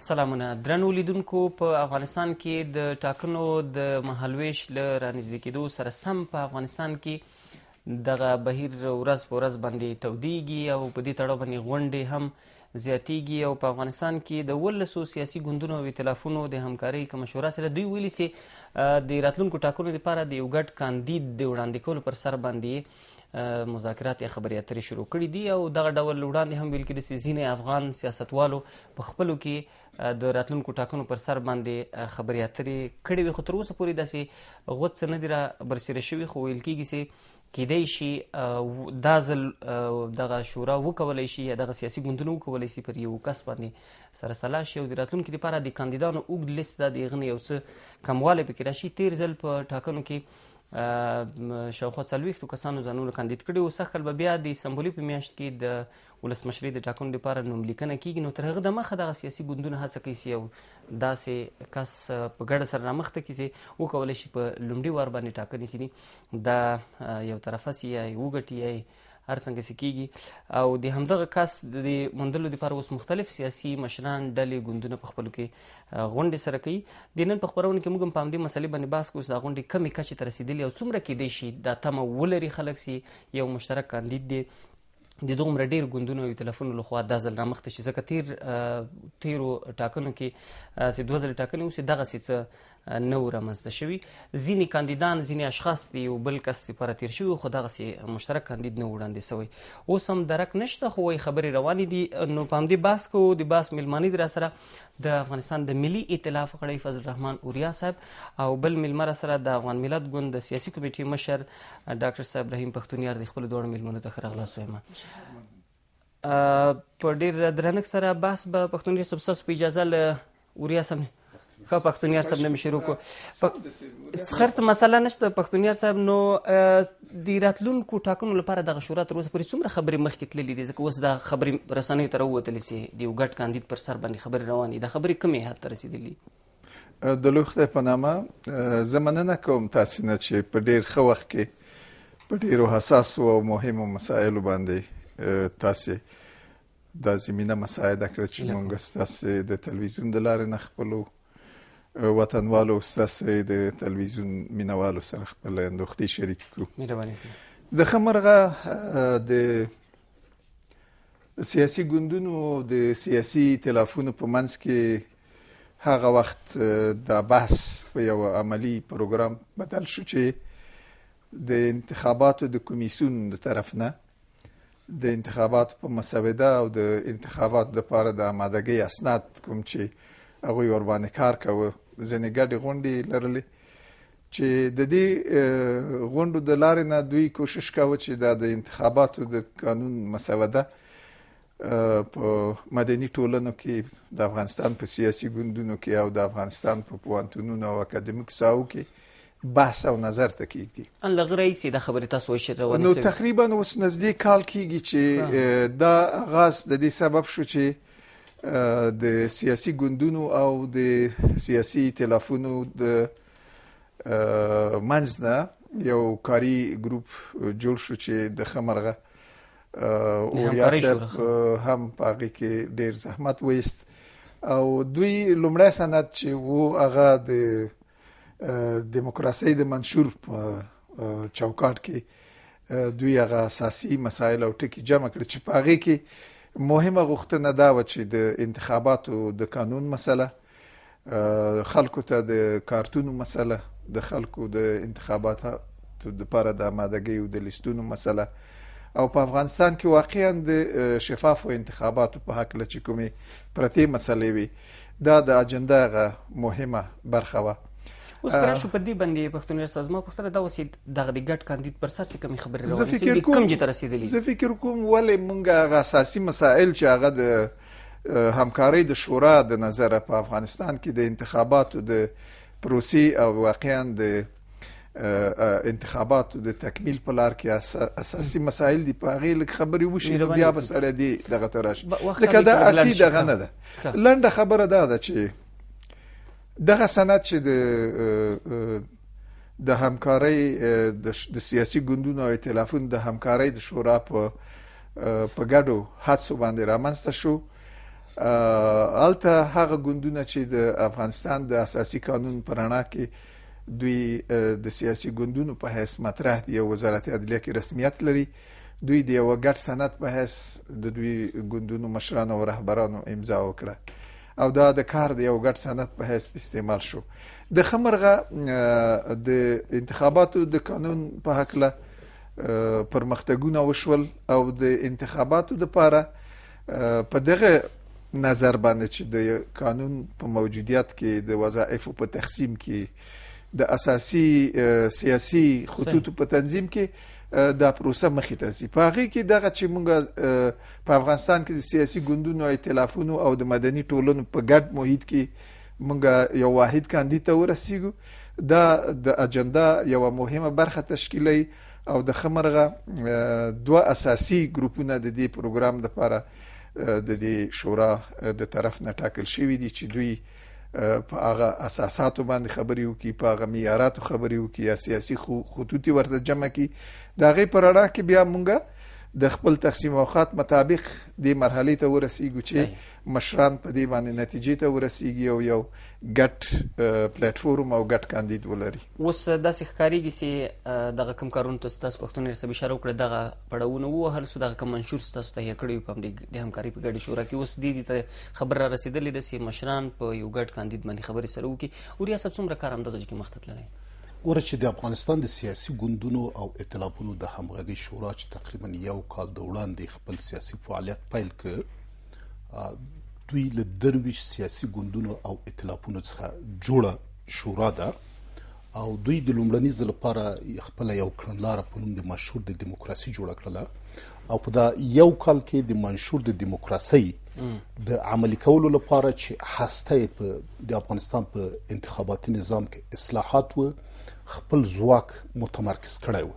سلامونه درنو لیدونکو. په افغانستان کې د ټاکنو د مهالویش له رانږدې کېدو سره سم په افغانستان کې دغه بهیر ورځ په ورځ باندې تودیږي او په دې تړاو باندې غونډې هم زیاتیږي او په افغانستان کې د 11 سیاسي ګوندونو او ائتلافونو د همکارۍ که مشوره سره دوی ویلي چې د راتلونکو ټاکنو لپاره د یو ګډ کاندید د وړاندې کولو پر سر باندې مذاکرات یا خبرې اترې شروع کړي دي او دغه ډول وړاندې هم ویل کېده چې ځینې افغان سیاستوالو په خپلو کې د راتلونکو ټاکنو پر سر باندې خبرې اترې کړې وي، خو تر اوسه پورې داسې غوڅ څه نه دي را برسېره شوي، خو ویل کېږي چې کیدای شي دا ځل دغه شورا وکولی شي یا دغه سیاسي ګوندونه وکولی شي پر یو کس باندې سره سلا شي او د راتلونکي لپاره د کاندیدانو اوږد لیست ده، د هغه نه یو څه کموالی پکې راشي. تېر ځل په ټاکنو کې شاوخوا 40 کسانو ځانونه کاندید کړي وو. سږ به بیا د سمبولي په میاشت کې د ولسمشرۍ د ټاکنو لپاره نوملیکنه کیږي، نو تر هغه دمخه دغه سیاسي ګوندونه هڅه کوي چې یو داسې کس په ګډه سره رامخته کړي چې وکولی شي په لومړي وار باندې ټاکنې چې دا یو طرفه سي یا وګټي یا هر څنګه چې کیږي او د همدغه کس د موندلو لپاره اوس مختلف سیاسي مشران ډلې ګوندونه په خپلو کې غونډې سره کوي. د نن په خپرونه کې موږ هم په همدې مسلې باندې بحث کوو چې دا غونډې کمې کچې ته رسېدلي او څومره کیدای شي دا تمه ولري خلک چې یو مشترک کاندید دی د دومره ډېر ګوندونو او ائتلافونو لخوا دا ځل رامخته شي، ځکه تیرو ټاکنو کې چې 2 ځلې ټاکنې اوسې دغسې څه نه و رامنځته شوي. ځینې کاندیدان ځینې اشخاص د یو بل کس لپاره تیر شوي خو دغسې مشترک کاندید نه و وړاندې سوی. اوس هم درک نشته خو وایي خبرې روانې دي. نو په همدې بحث کوو. د بحث میلمانه دي راسره د افغانستان د ملي ائتلاف غړی فضل الرحمن اوریا صاحب او بل میلمه راسره د افغان ملت ګوند د سیاسي کمیټې مشر ډاکټر صاحب ابراهیم پښتونیار د خپلو دواړو میلمنو ته ښه راغلاست وایم. په ډېر درنښت سره بحث به پښتونیار صاحب ستاسو په اجازه له اوریا صاحب ښه پښتونیار صاحب نه مې شروع کړو. خیر څه مسله نشته پښتونیار صاحب. نو د راتلونکو ټاکنو لپاره دغه شورا تر اوسه پورې څومره خبرې مخکې تللي دي؟ ځکه اوس دا خبرې رسنیو ته راووتلې چې د یو ګډ کاندید پر سر باندې خبرې روانې دي. دا خبرې کومې حد ته رسېدلي؟ د لوی خدای په نامه زه مننه کوم تاسې نه چې په ډېر ښه وخت کې په ډېرو حساسو او مهمو مسایلو باندې تاسې دا زمینه مساعده کړه چې موږ ستاسې د تلویزیون د لارې نه خپلو وطنوالو ستاسې د تلویزیون مینوالو سره خپل اندوختې شریک کړو. د ښه مرغه د سیاسي ګوندونو د سیاسي ائتلافونو په منځ کې هغه وخت دا بحث په یو عملی پروګرام بدل شو چې د انتخاباتو د کمیسیون د طرف نه د انتخاباتو په مسوده او د انتخاباتو لپاره د آمادګۍ اسناد کوم چې هغوی ورباندې کار کوه ځینې ګډې غونډې لرلې چې د دې غونډو د لارې نه دوی کوشش کوه چې دا د انتخاباتو د قانون مسوده په مدني ټولنو کې د افغانستان په سیاسي ګوندونو کې او د افغانستان په پوهنتونونو او اکاډمیک ساحو کې بحث او نظر ته کېږدي. لږ رئیسي دا خبرې تاسو وایي روانې نو تقریبا اوس نږدې کال کېږي چې دا آغاز د دې سبب شو چې د سیاسي ګوندونو او د سیاسي ائتلافونو د منځ نه یو کاري ګروپ جوړ شو چې د ښه مرغه اوریا صاحب هم په هغې کې ډېر زحمت وایست او دوی لومړی سند چې و هغه د دیموکراسۍ د منشور په چوکاټ کې دوی هغه اساسي مسایل او ټکي جمع کړي چې په هغې کې مهمه غوښتنه دا وه چې د انتخاباتو د قانون مسله، خلکو ته د کارتونو مسله، د خلکو د انتخاباتو لپاره د آمادګۍ او د لیستونو مسله او په افغانستان کې واقعا د شفافو انتخاباتو په هکله چې کومې پرتې مسلې وي دا د اجنډا هغه مهمه برخه وه. اوس که راشو په دې باندې پښتونیار صاحب زما پوښتنه دا اوس دغه د ګډ کاندید پر سر څه کمې خبرې روانې شوي کوم ځای ته رسېدلي؟ زه فکر کوم ولې موږ هغه اساسي مسایل چې هغه د همکارۍ د شورا د نظره په افغانستان کې د انتخاباتو د پروسې او واقعا د انتخاباتو د تکمیل په لار کې اساسي مسایل دي په هغې لږ خبرې وشي نو بیا به سړی دې دغه ته راشي ځکه دا اصلي دغه نه ده. لنډه خبره دا ده چې دغه سند چې د همکارۍ د سیاسي ګوندونو او ائتلافونو د همکارۍ د شورا په ګډو هڅو باندې رامنځته شو الته هغه ګوندونه چې د افغانستان د اساسي قانون په رڼا کې دوی د سیاسي ګوندونو په حیث مطرح دي او وزارت عدلیه کې رسمیت لري، دوی د یو ګډ سند په حیث د دوی ګوندونو مشرانو او رهبرانو امضا وکړه او دا د کار د یو ګډ سند په حیث استعمال شو. د خمرغه د انتخاباتو د قانون په حقله پرمختګونه وشول او د انتخاباتو لپاره په دغه نظر باندې چې د قانون په موجودیت کې د وظایفو په تقسیم کې د اساسي سیاسي خطوطو په تنظیم کې دا پروسه مخې ته ځي. په هغې کې دغه چې موږ په افغانستان کې د سیاسي ګوندونو ائتلافونو او د مدني ټولنو په ګډ محیط کې موږ یو واحد کاندید ته ورسیږو، دا د اجنډا یوه مهمه برخه تشکیلوي او د خمرغه دوه اساسي ګروپونه د دې پروګرام لپاره د دې شورا د طرف نه ټاکل شوي دي چې دوی په هغه اساساتو باندې خبرې وکړي، په هغه معیاراتو خبرې وکړي یا سیاسي خطوط ورته جمع کړي. د هغې په رڼا کې بیا موږ د خپل تقسیم اوقات مطابق دې مرحلې ته ورسیږو چې مشران په دې باندې نتیجې ته ورسیږي او یو ګډ پلیټفورم او ګډ کاندید ولري. اوس داسې ښکارېږي چې دغه کوم کارونو ته ستاسو پښتون ریاست اشاره وکړه، دغه پړاوونه ووهل سو، دغه کوم منشور ستاسو تهیه کړی وي په همدې د همکارۍ په ګډې شورا کې. اوس دې ته خبر را رسېدلې ده چې مشران په یو ګډ کاندید باندې خبرې سره وکړي. وریا صاحب څومره کار همدغه کې مخ ته تللی؟ ګوره چې د افغانستان د سیاسي ګوندونو او ائتلافونو د همغږۍ شورا چې تقریبا یو کال د وړاندې خپل سیاسي فعالیت پیل کړ، دوی له 23 سیاسي ګوندونو او ائتلافونو څخه جوړه شورا ده او دوی د لومړني ځل لپاره خپله یو کړنلاره په نوم د منشور د دیموکراسي جوړه کړله او په دا یو کال کې د منشور د دیموکراسۍ د عملي کولو لپاره چې هسته یې په د افغانستان په انتخاباتي نظام کې اصلاحات و خپل ځواک متمرکز کړی و.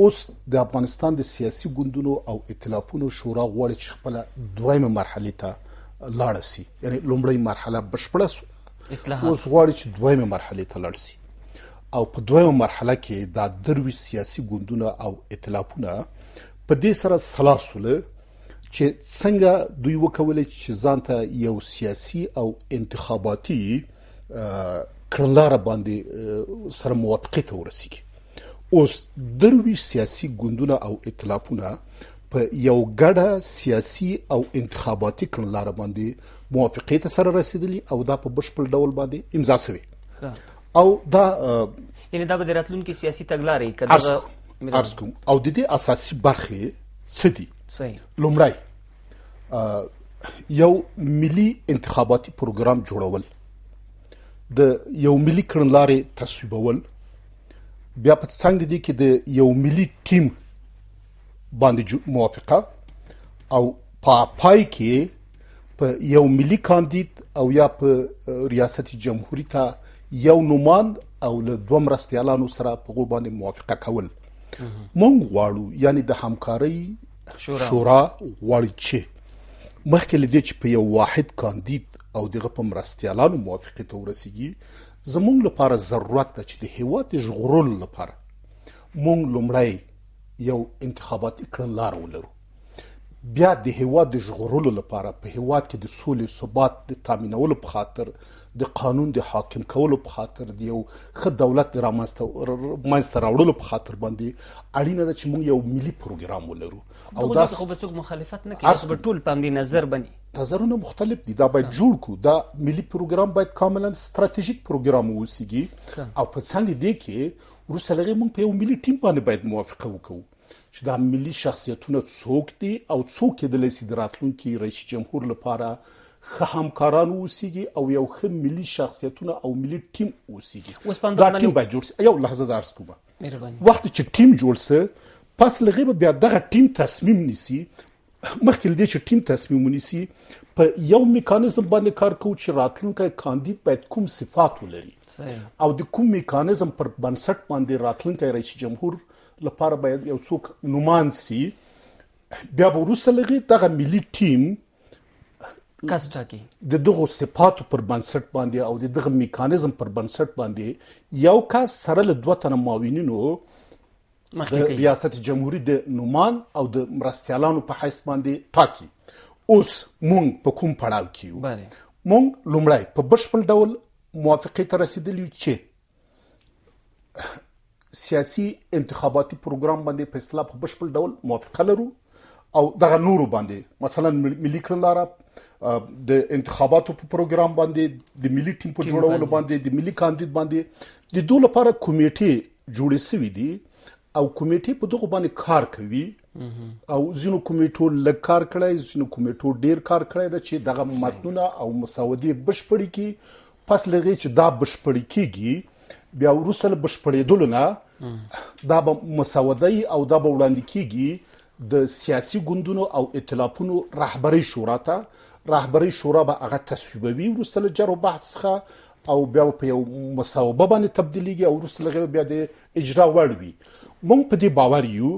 اوس د افغانستان د سیاسي ګوندونو او ائتلافونو شورا غواړي چې خپله دویمه مرحلې ته لاړه سي، یعنی لومړۍ مرحله بشپړه سوه، اوس غواړي چې دویمه مرحلې ته لاړ سي او په دویمه مرحله کې دا 23 سیاسي ګوندونه او ائتلافونه په دې سره سلا سوله چې څنګه دوی وکولی چې ځان ته یو سیاسي او انتخاباتي کړنلاره باندې سره موافقې ته ورسیږي. اوس 23 سیاسي ګوندونه او ائتلافونه په یو ګډه سیاسي او انتخاباتي کړنلاره باندې موافقې ته سره رسیدلي او دا په بشپړ ډول باندې امضا شوی او دا یعنی دا به د راتلونکي سیاسي تګلارې که عرض کوم او د دې اساسي برخې څه دي؟ صحیح. لومړی یو ملي انتخاباتي پروګرام جوړول، د یو ملي کړنلارې تصویبول، بیا په څنګ د دې کې د یو ملي ټیم باندې موافقه او په پای کې په یو ملي کاندید او یا په ریاست جمهوریت ته یو نومان او له دوه مرستیالانو سره په هغو باندې موافقه کول. موږ غواړو یعنی د همکارۍ شورا غواړي چې مخکې له دې چې په یو واحد کاندید او دغه په مرستیالانو موافقې ته ورسیږي، زموږ لپاره ضرورت ده چې د هیواد د ژغورلو لپاره موږ لومړی یو انتخاباتي کړنلاره ولرو، بیا د هیواد د ژغورلو لپاره په هیواد کې د سولې ثبات د تامینولو په خاطر، د قانون د حاکم کولو په خاطر، د یو ښه دولت د منځته راوړلو په خاطر باندې اړینه ده چې موږ یو ملي پروګرام ولرو. او دا خو به څوک مخالفت نه کوي، به ټول په همدې نظر باندې نظرونه مختلف دي، دا باید جوړ کړو. دا ملي پروګرام باید کاملا ستراتیژیک پروګرام واوسیږي او په څنګ دې کې وروسته له هغې موږ په یو ملي ټیم باندې باید موافقه وکړو چې دا ملي شخصیتونه څوک دي او څوک کېدلی شي د راتلونکي رئیس جمهور لپاره ښه همکاران واوسیږي او یو ښه ملي شخصیتونه او ملي ټیم واوسیږي. دا ټیم باید جوړ شي. یو لحظه زه عرض کوم، وخت چې ټیم جوړ سه پس له هغې به بیا دغه ټیم تصمیم نیسي، مخکې له دې چې ټیم تصمیم ونیسي په یو میکانیزم باندې کار کوو چې راتلونکی کاندید باید کوم صفات ولري او د کوم میکانیزم پر بنسټ باندې راتلونکی رئیس جمهور لپاره باید یو څوک نومان سي. بیا به وروسته له هغې دغه ملي ټیم کس ټاکي د دغو صفاتو پر بنسټ باندې او د دغه میکانیزم پر بنسټ باندې یو کس سره له 2 تنه معاونینو د ریاست جمهوریت د نومان او د مرستیالانو په حیث باندې ټاکي. اوس مونږ په کوم پړاو کې یو؟ مونږ لومړی په بشپړ ډول موافقې ته رسیدلی یو چې سیاسي انتخاباتي پروګرام باندې په اصطلاح په بشپړ ډول موافقه لرو او دغه نورو باندې مثلا ملي کړنلاره د انتخاباتو په پروګرام باندې د ملي ټیم په جوړولو باندې د ملي کاندید باندې د دوه لپاره کمیټې جوړې شوې دي او کمیټې په دغه باندې کار کوي او ځینو کمیټو لږ کار کړی ځینو کمیټو ډیر کار کړی ده چې دغه متنونه او مسودې بشپړې کړي پس لغې چې دا بشپړې کېږي بیا وروسته له بشپړېدلو نه دا به مسودې او دا به وړاندې کېږي د سیاسي ګوندونو او ائتلافونو رهبرۍ شورا ته رهبرۍ شورا به هغه تصویبوي وروسته له جر و بحث څخه او بیا په یو مصوبه باندې تبدیلیږي او وروسته له بیا د اجرا وړ وي مونږ په دې باور یو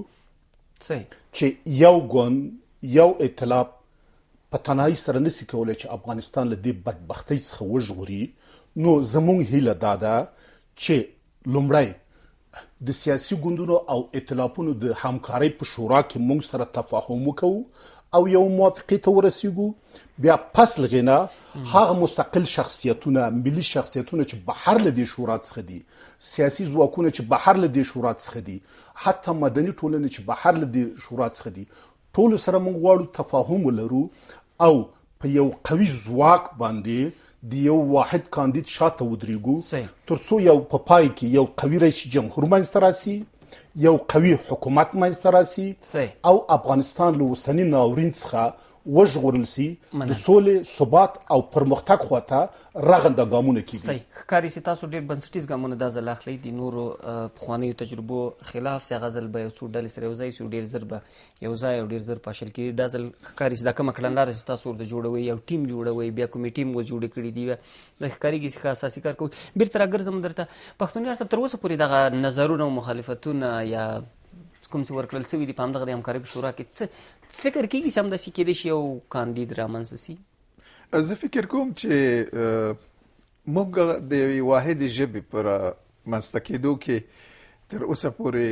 چې یو ګوند یو ائتلاف په تنهایی سره نشي کولی چې افغانستان له دې بدبختۍ څخه وژغوري نو زمونږ هیله دا ده چې لومړی د سیاسي ګوندونو او ائتلافونو د همکارۍ په شورا کې مونږ سره تفاهم وکړو او یو موافقې ته ورسیږو بیا پس لغې نه هغه مستقل شخصیتونه ملي شخصیتونه چې بهر له دې شورا څخه دي سیاسي ځواکونه چې بهر له دې شورا څخه دي حتی مدني ټولنې چې بهر له دې شورا څخه دي ټولو سره موږ غواړو تفاهم ولرو او په یو قوي ځواک باندې د یو واحد کاندید شاته ودرېږو ترڅو یو په پای کې یو قوي رئیس جمهور منځته راسي یو قوي حکومت منځته راسي او افغانستان له اوسني ناورین څخه وژغورل سي د سولې ثبات او پرمختګ خواته رغنده ګامونه کیږي. ښکاري چې تاسو ډېر بنسټیز ګامونه دا ځل اخلئ د نورو پخوانیو تجربو خلاف چې هغه ځل به یو څو ډلې سره یو ځای شي ډېر زر به یو ځای او ډېر زر پاشل کېږي. دا ځل ښکاري چې دا کومه کړنلاره چې تاسو ورته جوړوئ یو ټیم جوړوئ بیا کومې ټیم جوړې کړي دي دا ښکارېږي چې ښه اساسي کار کوي. بیرته راګرځم درته پښتون یار صاحب تر اوسه پورې دغه نظرونه او مخالفتونه یا کوم څه ورکړل شوي دي په همدغه د همکارۍ په شورا کې څه فکر کېږي چې همداسې کېدای شي یو کاندید رامنځته سي؟ زه فکر کوم چې موږ د یوې واحدې ژبې پر منځته کېدو کې تر اوسه پورې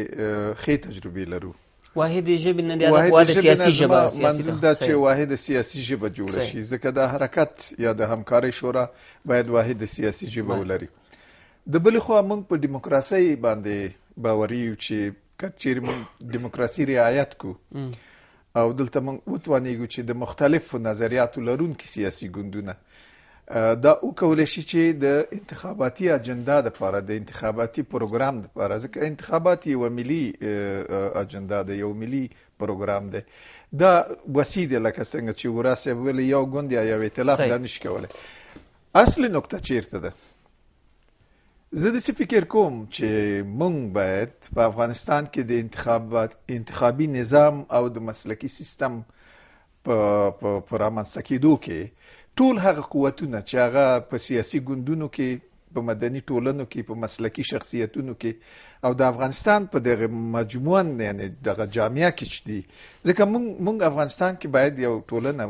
ښې تجربې لرو. واحدې ژبې نه د سیاسي ژبه منظور دا چې واحده سیاسي ژبه جوړه شي ځکه دا حرکت یا د همکارۍ شورا باید واحده سیاسي ژبه ولري. د بلې خوا موږ په دیموکراسۍ باندې باوري یو چې که چیرې موږ دیموکراسي رعایت کو او دلته موږ وتوانیږو چې د مختلفو نظریاتو لرونکي سیاسي ګوندونه دا وکولی شي چې د انتخاباتي اجندا دپاره د انتخاباتي پروګرام دپاره ځکه انتخابات یوه ملي اجندا ده یو ملي پروګرام دی دا وسیع دی لکه څنګه چې ورا صاحب ویلي یو ګوند یا یو ائتلاف دا نشي کولی. اصلي نقطه چیرته ده؟ زه داسې فکر کوم چې موږ باید په افغانستان کې د انتخابي نظام او د مسلکي سیستم په رامنځته کېدو کې ټول هغه قوتونه چې هغه په سیاسي ګوندونو کې په مدني ټولنو کې په مسلکي شخصیتونو کې او د افغانستان په دغه مجموعه یعنی دغه جامعه کې چې دي ځکه موږ افغانستان کې باید یو ټولنه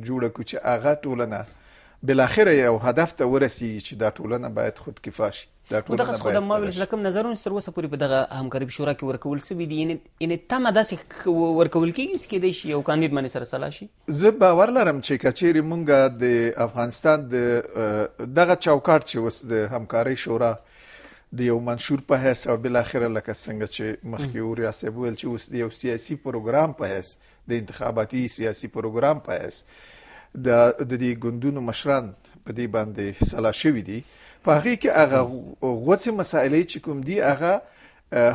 جوړه کړو چې هغه ټولنه بالاخره یو هدف ته ورسیږي چې دا ټولنه باید خودکفا شي. دغه څه خو د ما ویل چې د کوم نظرونه چې تر اوسه پورې په دغه همکارۍ په شورا کې ورکول شوي دي یعنې تمه داسې ورکول کېږي چې کېدای شي یو کاندید باندې سره سلا شي؟ زه باور لرم چې که چیرې موږ د افغانستان د دغه چوکاټ چې اوس د همکارۍ شورا د یو منشور په حیث او بالاخره لکه څنګه چې مخکې اوریا صاحب ویل چې اوس د یو سیاسي پروګرام په حیث د انتخاباتي سیاسي پروګرام په حیث د دې ګوندونو مشران په دې باندې سلا شوي دي په هغې کې هغه غوڅې مسایلې چې کوم دي هغه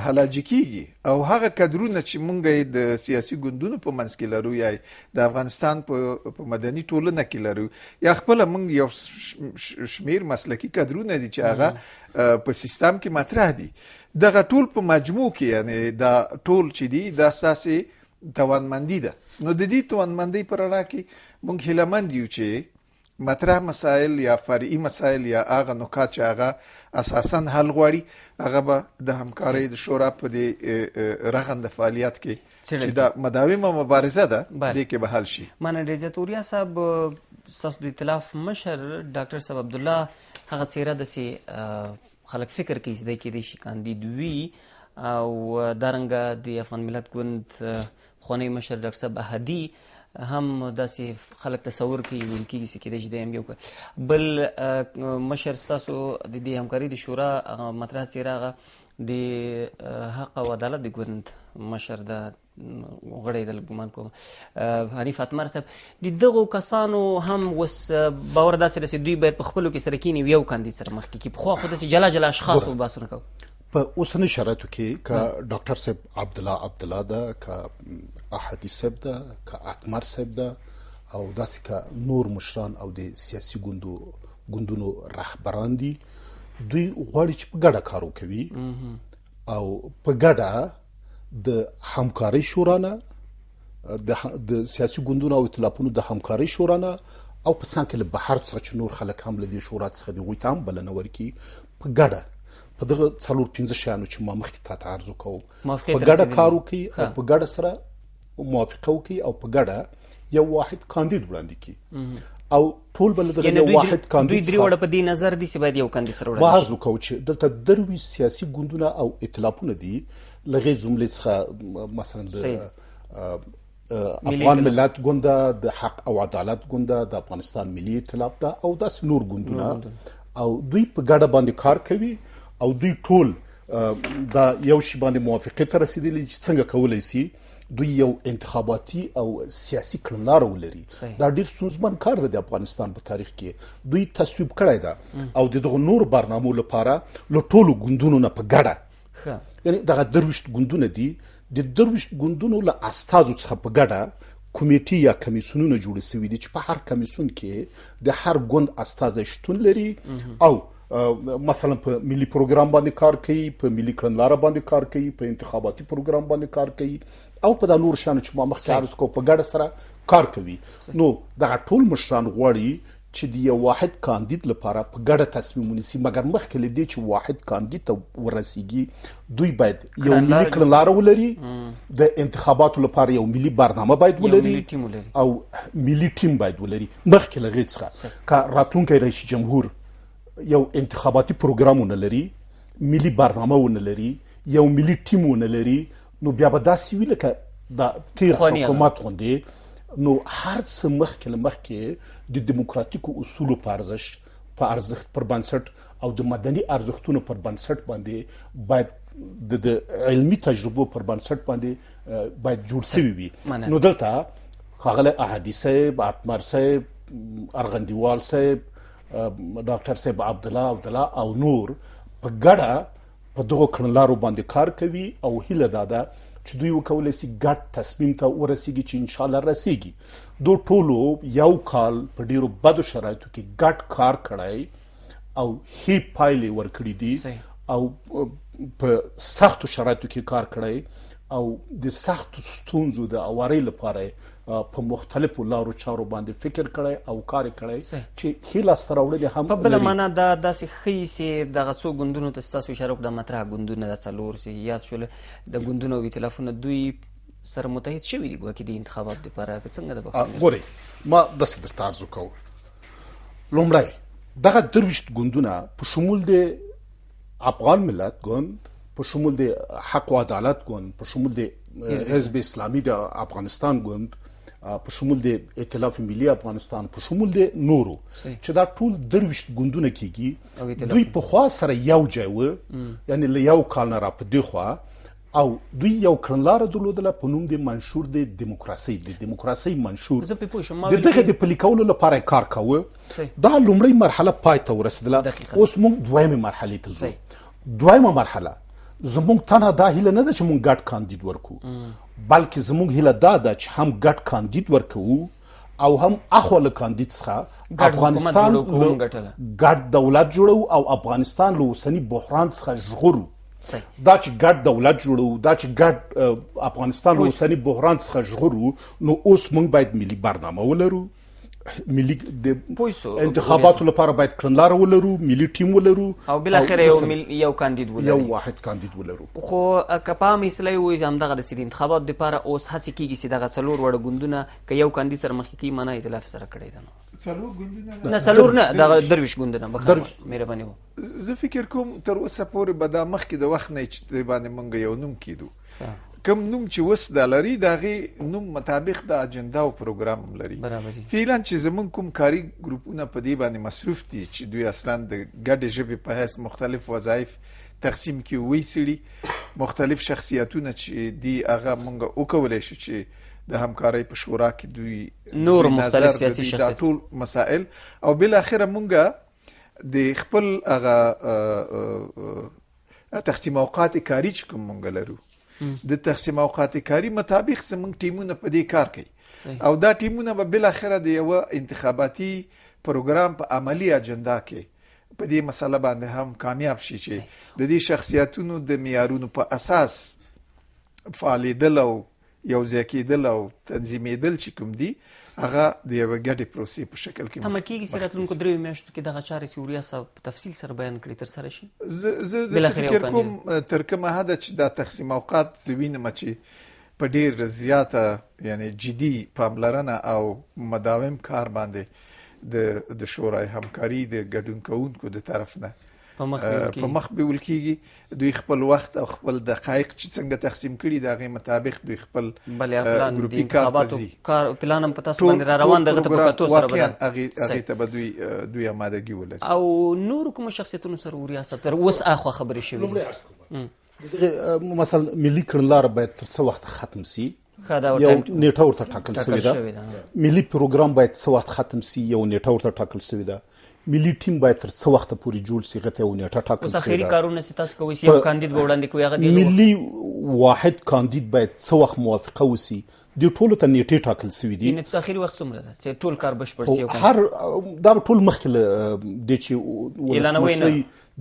حلاجي کېږي او هغه کدرونه چې موږ یې د سیاسي ګوندونو په منځ کې لرو یا د افغانستان په مدني ټولنه کې لرو یا خپله موږ یو شمیر مسلکي کدرونه دي چې هغه په سیستم کې مطرح دي دغه ټول په مجموع کې یعنی دا ټول چې دي دا ستاسې توانمندي ده. نو د دې توانمندۍ په رڼا کې موږ هیلهمند یو چې مطرح مسائل یا فرعي مسائل یا هغه نکات چې هغه اساساً حل غواړي هغه به د همکارۍ د شورا په دې رغنده فعالیت کې چې دا مداومه مبارزه ده دې کې به حل شي. مننه ډېر زیات. اوریا صاحب ستاسو د ائتلاف مشر ډاکټر صاحب عبدالله هغه څیره داسې خلک فکر کوي چې دی کېدای شي کاندید وي او دارنګه د افغان ملت ګوند پخوانی مشر ډاکټر صاحب احدي هم داسې خلک تصور کوي ویل کېږي چې کېدای شي دی هم یو بل مشر ستاسو د دې همکاري د شورا مطرح څیره هغه د حق او عدالت د ګوند مشر د غړی د ګمان کوم حنیف اتمر صاحب د دغو کسانو هم اوس باور داسې ده چې دوی باید په خپلو کې سره کیني یو کاندید سره مخکې کړي. پخوا خو داسې جلا جلا اشخاصو بحثونه کوو. په اوسني شرایطو کې که ډاکټر صاحب عبدالله ده، که احدي صاحب ده، که اتمر صاحب ده او داسې که نور مشران او د سیاسي ګوندونو رهبران دي، دوی غواړي چې په ګډه کار وکوي او په ګډه د همکارۍ شورا نه د سیاسي ګوندونو او ائتلافونو د همکارۍ شورا نه او په څنګ کې له بهر څخه چې نور خلک هم له دې شورا څخه د هغوی ته هم بلنه ورکړي په ګډه په دغه 4-5 شیانو چې ما مخکې تاته عرض وکړو په ګډه کار وکړي او په ګډه سره موافقه وکړي او په ګډه یو واحد کاندید وړاندې کړي او ټول بل دغه یو واحد کاندید دوی درې وړه په دې نظر دي چې باید یو کاندید سره وړاندې شي. عرض وکړو چې دلته دروي سیاسي ګوندونه او ائتلافونه دي لغې جملې څخه مثلا د افغان ملت ګوند، د حق او عدالت ګوند، د افغانستان ملي ائتلاف ده او داسې نور ګوندونه او دوی په ګډه باندې کار کوي او دوی ټول دا یو شی باندې موافقت ته رسیدلی چې څنګه کولای شي دوی یو انتخاباتي او سیاسي کړنلاره ولري. دا ډیر ستونزمن کار دی د افغانستان په تاریخ کې. دوی تصویب کړی ده او دغه نور برنامو لپاره له ټولو ګوندونو نه په ګډه یعنی دغه 23 ګوندونه دي، د 23 ګوندونو له استازو څخه په ګډه کمیټې یا کمیسیونونه جوړ شوي دي چې په هر کمیسیون کې د هر ګوند استازی شتون لري او مثلا په ملي پروګرام باندې کار کوي، په ملي کړنلاره باندې کار کوي، په انتخاباتي پروګرام باندې کار کوي او په دا نور شانو چې ما مخکې عرض کوم په ګډه سره کار کوي. نو دغه ټول مشران غواړي چې د یو واحد کاندید لپاره په ګډه تصمیم ونیسي، مګر مخکې له دې چې واحد کاندید ته ورسیږي دوی باید یو ملي کړنلاره ولري، د انتخاباتو لپاره یو ملي برنامه باید ولري او ملي ټیم باید ولري. مخکې له هغې څخه که راتلونکی رئیس جمهور یو انتخاباتي پروګرام ونه لري، ملي برنامه ونه لري، یو ملي ټیم ونه لري، نو بیا به داسې وي لکه د تیر حکومت غوندې. نو هر څه مخکې د دیموکراتیکو اصولو په ارزښت پر بنسټ او د مدني ارزښتونو پر بنسټ باندې باید د علمي تجربو پر بنسټ باندې باید جوړ شوي وي. نو دلته ښاغلی احدي صاحب، اتمر صاحب، ارغندیوال صاحب، ډاکټر صاحب عبدالله او نور په ګډه په دغو کړنلارو باندې کار کوي او هیله دا ده چې دوی وکولی شي ګډ تصمیم ته ورسیږي چې انشاءالله رسیږي. دو ټولو یو کال په ډیرو بدو شرایطو کې ګډ کار کړی او ښې پایلې ورکړي دي او په سختو شرایطو کې کار کړی او د سختو ستونزو د اوارۍ لپاره په مختلفو لارو چارو باندې فکر کړی او کار کړی چې ښې لاسته راوړنې هم په بله معنا دا داسې ښیي چې دغه څو ګوندونو ته ستاسو اشاره وکړه مطرح ګوندونه دا څلور چې یاد شول د ګوندونو او ائتلافونه دوی سره متحد شوي دي ګواکې د انتخابات دپاره که څنګه د بخښنې ګورئ ما داسې درته عرض وکړو. لومړی دغه 23 ګوندونه په شمول د افغان ملت ګوند، په شمول د حق و عدالت ګوند، په شمول د حزب اسلامي د افغانستان ګوند، په شمول د ائتلاف ملي افغانستان، په شمول د نورو چې دا ټول 23 ګوندونه کېږي، دوی پخوا سره یو ځای و، یعنی له یو کال نه را په دې خوا او دوی یو کړنلاره درلودله په نوم د منشور د دیموکراسۍ منشور. د دغه د پلي کولو لپاره کار کاوه. دا لومړۍ مرحله پای ته ورسېدله. اوس موږ دویمې مرحلې ته ځو. دویمه مرحله زموږ تنها دا هیله نه ده چې موږ ګډ کاندید ورکو، بلکې زموږ هیله دا ده چې هم ګډ کاندید ورکوو او هم اخوا له کاندید څخه افغانستان ګډ دولت جوړو او افغانستان له اوسني بحران څخه ژغورو. دا چې ګډ دولت جوړو، دا چې ګډ افغانستان له اوسني بحران څخه ژغورو، نو اوس موږ باید ملي برنامه ولرو، ملي د انتخاباتو لپاره باید کړنلاره ولرو، ملي ټیم ولرو او بالاخره یو کاندید ولرو، یو واحد کاندید ولرو. خو که په عامه اصطلاح ووایو همدغه د انتخاباتو دپاره اوس هڅې کېږي چې دغه څلور وړه ګوندونه که یو کاندید سره مخکې کېږي معنا ائتلاف سره کړی ده. څلور ګوندونه نه، څلور نه، دغه 23 ګوندونه مهرباني وه. زه فکر کوم تر اوسه پورې به دا مخکې د وخت نه چې باندې موږ یو نوم کېدو کوم نوم چې اوس دا لري د هغې نوم مطابق د اجنډا او پروګرام لري. فعلا چې زموږ کوم کاري ګروپونه په دې باندې مصروف دي چې دوی اصلا د ګډې ژبې په حیث مختلف وظایف تقسیم کړي وی سړي مختلف شخصیتونه چې دي هغه موږ وکولی شو چې د همکارۍ په شورا کې دوی نور مختلف سیاسي شخصیت دا ټول مسائل او بالاخره موږ د خپل هغه تقسیم اوقات کاری چې کوم موږ لرو د تقسیم اوقات کاری مطابق زموږ ټیمونه په دې کار کوي او دا ټیمونه به بالاخره د یو انتخاباتي پروګرام په عملی اجنډا کې په دې مسله باندې هم کامیاب شي چې د دې شخصیتونو د معیارونو په اساس فعالیدل او یو ځای کېدل او تنظیمېدل چې کوم دي هغه د یوې ګډې پروسې په شکل کې تمه کېږي چې راتلونکو 3 میاشتو کې دغه چارې چې وریا صاحب په تفصیل سره بیان کړي ترسره شي. زه د فکر کوم تر کومه حده چې دا تقسیم اوقات زه وینم چې په ډېر زیاته یعنی جدي پاملرنه او مداوم کار باندې د شورای همکاري د ګډون کوونکو د طرف نه په مخ بیول کېږي. دوی خپل وخت او خپل دقایق چې څنګه تقسیم کړي د هغې مطابق دوی خپل ګروپي کار ته ځي. پلان هم په تاسو باندې را روان دغه ته په کتو سره واقعا هغې ته به دوی آمادګي ولري. او نور کومو شخصیتونو سره وریا صاحب تر اوس اخوا خبرې شوي مثلا ملي کړنلاره باید تر څه وخت ختم سي یو نیټه ورته ټاکل شوې ده. ملي پروګرام باید څه وخت ختم سي یو نیټه ورته ټاکل شوې ده. ملي ټیم باید تر څه وخت پورې جوړ سي هغه ته یو نیټه ټاکل شوې ده. اوس اخري کارونه چې تاسو کوئ چې یو کاندید به وړاندې کوي هغه دی ملي واحد کاندید باید څه وخت موافقه وسي د ټولو ته نیټې ټاکل شوې دي. یعنې اخري وخت څومره ده چې ټول کار بشپړ سي؟ هر دا ټول مخکې د چې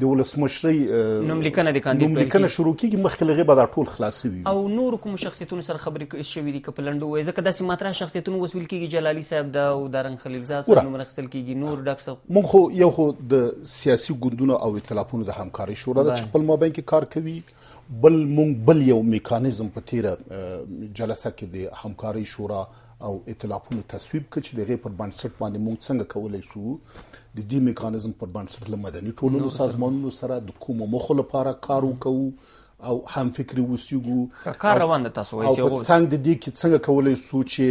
د ولسمشرۍ نوملیکنه د کاندید نوملیکنه شروع کېږي مخکې له هغې به دا ټول خلاص شوي وي. او نورو کومو شخصیتونو سره خبرې شوي دي که په لنډو ووایي ځکه داسې مطرح شخصیتونو اوس ویل کېږي جلالي صاحب ده او دارنګ خلیلزاد صاحب نومونه اخیستل کېږي نور ډاکټر صاحب موږ خو یو خو د سیاسي ګوندونو او ائتلافونو د همکارۍ شورا ده چې خپل مابین کې کار کوي. بل یو میکانیزم په تیره جلسه کې د همکارۍ شورا او ائتلافونو تصویب کړ چې د هغې پر بنسټ باندې موږ څنګه کولی شو د دې میکانیزم پر بنسټ له مدني ټولنو سازمانونو سره د کومو موخو لپاره کار وکړو او هم فکري اوسېږو. کار روان ده تاسو وایي او په څنګ د دې کې څنګه کولی شو چې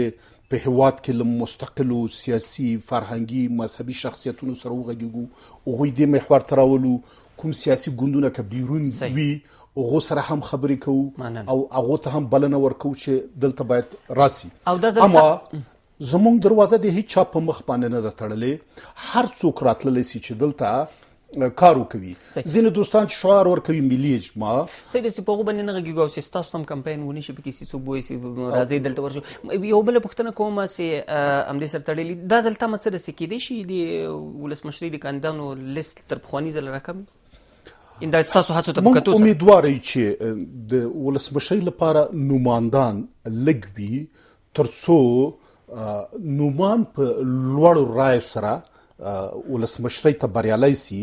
په هېواد کې له مستقلو سیاسي فرهنګي مذهبي شخصیتونو سره وغږېږو هغوی دې محور ته راولو. کوم سیاسي ګوندونه که بیرون وي هغو سره هم خبرې کوو او هغو ته هم بلنه ورکوو چې دلته باید راسي. اما زموږ دروازه د هیچ چا په مخ باندې نه ده تړلې. هر څوک راتللی سي چې دلته کار وکوي. ځینې دوستان چې شعار ورکوي ملي اجماع صحیح ده چې په هغو باندې نه غږېږو او چې ستاسو هم کمپاین ونشي پکې چې څوک ووایي چې راځئ دلته ورشو. یو بله پوښتنه کوم چې همدې سره تړلي دا ځل تمه څه ده چې کیدای شي د ولسمشرۍ د کاندیدانو لیست تر پخواني ځله راکم دا ستاسو هڅو ته په کتو سره امیدواره یو چې د ولسمشرۍ لپاره نوماندان لږ وي تر څو نومان په لوړو رایو سره ولسمشرۍ ته بریالی سي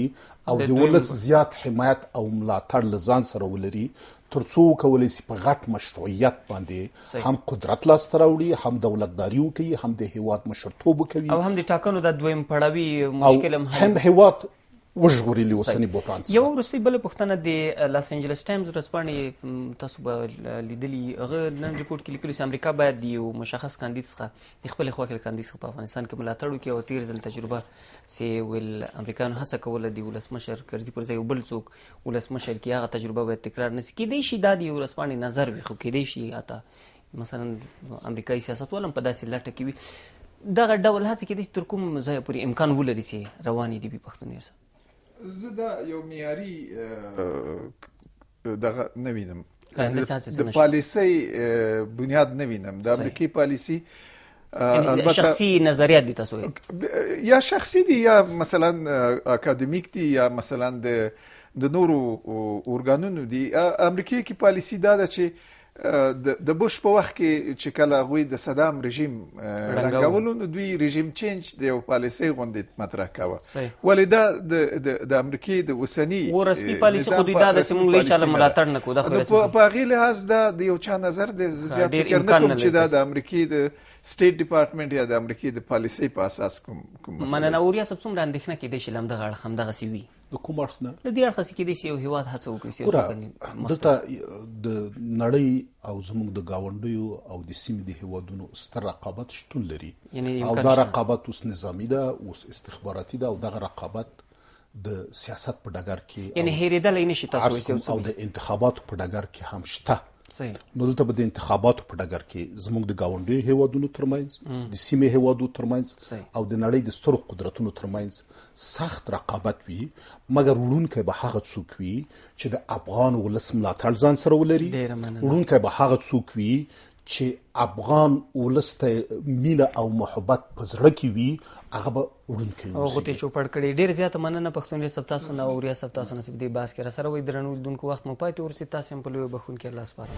او د ولس زیات حمایت او ملاتړ له ځان سره ولري تر څو وکولی سي په غټ مشروعیت باندې هم قدرت لاسته راوړي هم دولتداري وکوي هم د هیواد مشرتوب وکوي او هم د ټاکنو د دویم پړاوي مشکل هم هیواد وژغوري اوسنی بحران یو وروستۍ بله پوښتنه د لاس انجلس ټایمز ورځپاڼې تاسو به لیدلي هغه نن ریپورټ کې لیکلي چې امریکا باید د یو مشخص کاندید څخه د خپلې خوښې کاندید څخه په افغانستان کې ملاتړ وکړي او تېر ځل تجربه چې ویل امریکایانو هڅه کوله د ولسمشر کرزي پر ځای یو بل څوک ولسمشر کړي هغه تجربه باید تکرار نه سي. کیدای شي دا د یو ورځپاڼې نظر وي خو کیدای شي حتی مثلا امریکایي سیاستوال هم په داسې لټه کې وي دغه ډول هڅې کیدای شي تر کوم ځایه پورې امکان ولري چې روانې دي پښتون یې زه دا یو معیاري دغه نه وینم د پالیسۍ بنیاد نه وینم. د امریکای پالیسي شخصي نظریات دي تاسو یا شخصي دي یا مثلا اکادمیک دي یا مثلا د نورو ارګانونو دي. امریکای کې پالیسي دا ده چې د بوش په وخت کې چې کله هغوی د صدام رژیم رنګولو نو دوی رژیم چینج د یو پالیسۍ غوندې مطرح کوه ولې دا د امریکې د اوسني رسمي پالیسي خو دوی دا ده چې موږ له هېچا ملاتړ نه کوو. په هغې لحاظ دا د یو چا نظر دی زیات فکر نه کوم چې دا د امریکې د سټیټ ډپارټمنټ یا د امریکې د پالیسۍ په اساس کوم مننه. اوریا صاحب څومره اندېښنه کېدای شي له همدغه اړخ همدغسې وي د کوم اړخ نه له دې اړخه کېدای شي یو هیواد هڅه وکړي ګوره دلته د نړۍ او زموږ د ګاونډیو او د سیمې د هیوادونو ستر رقابت شتون لري او دا رقابت اوس نظامي ده، اوس استخباراتي ده، او دغه رقابت د سیاست په ډګر کې یعنی هېرېدلی نشي تاسو او د انتخاباتو په ډګر کې هم شته. صحیح. نو دلته به د انتخاباتو په ډګر کې زموږ د ګاونډیو هیوادونو ترمنځ، د سیمې هیوادو ترمنځ او د نړۍ د سترو قدرتونو ترمنځ سخت رقابت وي، مګر وړونکی به هغه څوک وي چې د افغان ولس ملاتړ ځان سره ولري. وړونکی به هغه څوک وي چې افغان ولس ته مینه او محبت په زړه کې وي، هغه به وړونکی او غوټې چوپړ کړي. ډېر زیاته مننه پښتون ریاست تاسو نه او ریاست تاسو نصیب دی باس کې را سره وي. درنو لیدونکو وخت مو پاتې ورسي، تاسو هم په لوی بخون کې الله سپارم.